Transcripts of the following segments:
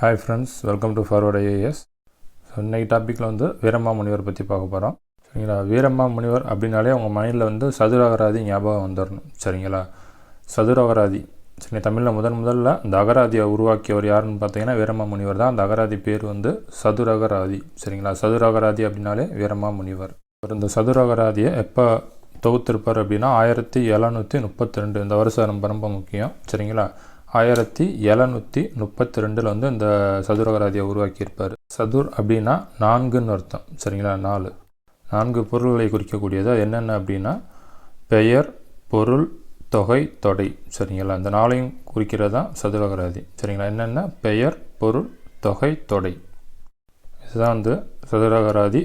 Hi friends, welcome to forward IAS. So இன்றைக்கி டாப்பிக்கில் வந்து வீரமாமுனிவர் பற்றி பார்க்க போகிறோம். சரிங்களா? வீரமாமுனிவர் அப்படின்னாலே உங்கள் மைண்டில் வந்து சதுரகராதி ஞாபகம் வந்துடணும். சரிங்களா? சதுரகராதி சரி, தமிழில் முதல்ல இந்த அகராதியை உருவாக்கியவர் யாருன்னு பார்த்தீங்கன்னா வீரமாமுனிவர் தான். அந்த அகராதி பேர் வந்து சதுரகராதி. சரிங்களா? சதுரகராதி அப்படின்னாலே வீரமாமுனிவர். இந்த சதுரகராதியை எப்போ தொகுத்திருப்பார் அப்படின்னா 1732. இந்த வருஷம் ரொம்ப முக்கியம். சரிங்களா? 1732 வந்து இந்த சதுரகராதியை உருவாக்கியிருப்பார். சதுர் அப்படின்னா 4ன்னு அர்த்தம். சரிங்களா? 4 பொருள்களை குறிக்கக்கூடியது. என்னென்ன அப்படின்னா பெயர், பொருள், தொகை, தொடை. சரிங்களா? இந்த 4ஐயும் குறிக்கிறது தான் சதுரகராதி. சரிங்களா? என்னென்ன பெயர், பொருள், தொகை, தொடை. இதுதான் வந்து சதுரகராதி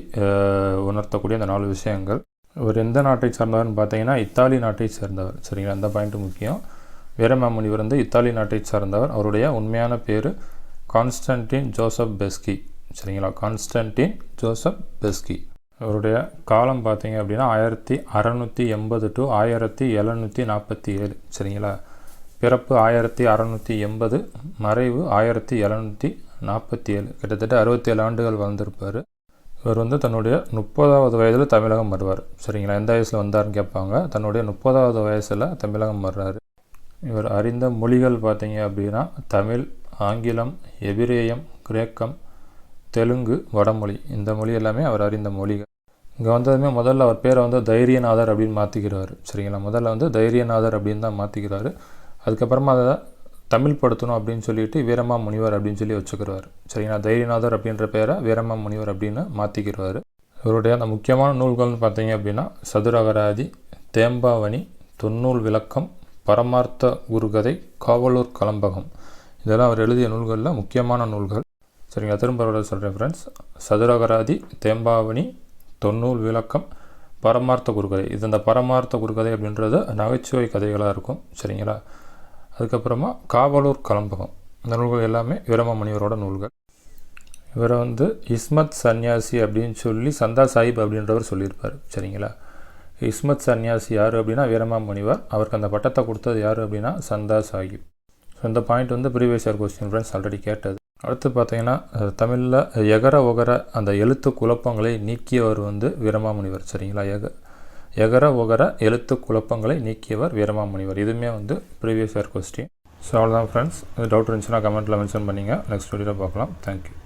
உணர்த்தக்கூடிய அந்த 4 விஷயங்கள். இவர் எந்த நாட்டை சார்ந்தவர்னு பார்த்தீங்கன்னா இத்தாலி நாட்டை சேர்ந்தவர். சரிங்களா? அந்த பாயிண்ட்டு முக்கியம். வீரமாமுனிவர் வந்து இத்தாலி நாட்டை சார்ந்தவர். அவருடைய உண்மையான பேர் கான்ஸ்டன்டின் ஜோசப் பெஸ்கி. சரிங்களா? Konstantin Joseph Beschi. அவருடைய காலம் பார்த்தீங்க அப்படின்னா 1680 to 1747. சரிங்களா? பிறப்பு 1680, மறைவு 1747. கிட்டத்தட்ட 67 ஆண்டுகள் வாழ்ந்திருப்பார். இவர் வந்து தன்னுடைய 30வது வயதில் தமிழகம் வருவார். சரிங்களா? எந்த வயசில் வந்தார்னு கேட்பாங்க. தன்னுடைய 30வது வயசில் தமிழகம் வர்றாரு. இவர் அறிந்த மொழிகள் பார்த்தீங்க அப்படின்னா தமிழ், ஆங்கிலம், எபிரேயம், கிரேக்கம், தெலுங்கு, வடமொழி. இந்த மொழி எல்லாமே அவர் அறிந்த மொழிகள். இங்கே வந்ததுமே முதல்ல அவர் பேரை வந்து தைரியநாதர் அப்படின்னு மாற்றிக்கிறார். சரிங்களா? முதல்ல வந்து தைரியநாதர் அப்படின்னு தான் மாற்றிக்கிறாரு. அதுக்கப்புறமா அதை தமிழ் படுத்தணும் அப்படின்னு சொல்லிட்டு வீரமாமுனிவர் அப்படின்னு சொல்லி வச்சுக்கிறார். சரிங்களா? தைரியநாதர் அப்படின்ற பேரை வீரமாமுனிவர் அப்படின்னு மாற்றிக்கிறார். இவருடைய அந்த முக்கியமான நூல்கள்னு பார்த்தீங்க அப்படின்னா சதுரகராதி, தேம்பாவணி, தொன்னூல் விளக்கம், பரமார்த்த குருகதை, காவலூர் கலம்பகம். இதெல்லாம் அவர் எழுதிய நூல்களில் முக்கியமான நூல்கள். சரிங்களா? திரும்ப சொல்கிறேன் ஃப்ரெண்ட்ஸ். சதுரகராதி, தேம்பாவணி, தொன்னூல் விளக்கம், பரமார்த்த குருகதை. இது இந்த பரமார்த்த குருகதை அப்படின்றது நகைச்சுவை கதைகளாக இருக்கும். சரிங்களா? அதுக்கப்புறமா காவலூர் கலம்பகம். இந்த நூல்கள் எல்லாமே வீரமாமுனிவரோட நூல்கள். இவரை வந்து இஸ்மத் சன்னியாசி அப்படின்னு சொல்லி சந்தா சாஹிப் அப்படின்றவர் சொல்லியிருப்பார். சரிங்களா? இஸ்மத் சன்னியாசி யார் அப்படின்னா வீரமாமுனிவர். அவருக்கு அந்த பட்டத்தை கொடுத்தது யார் அப்படின்னா சந்தா சாஹிப். ஸோ இந்த பாயிண்ட் வந்து previous year question friends already கேட்டது. அடுத்து பார்த்தீங்கன்னா தமிழில் எகர ஒகர அந்த எழுத்து குழப்பங்களை நீக்கியவர் வந்து வீரமாமுனிவர். சரிங்களா? எகர ஒகர எழுத்து குழப்பங்களை நீக்கியவர் வீரமாமுனிவர். இதுவுமே வந்து ப்ரீவியஸ் இயர் கொஸ்டின். ஸோ அவ்வளோதான் ஃப்ரெண்ட்ஸ். டவுட் இருந்துச்சுன்னா கமெண்ட்டில் மென்ஷன் பண்ணிங்க. நெக்ஸ்ட் வீடியோவில் பார்க்கலாம். தேங்க்யூ.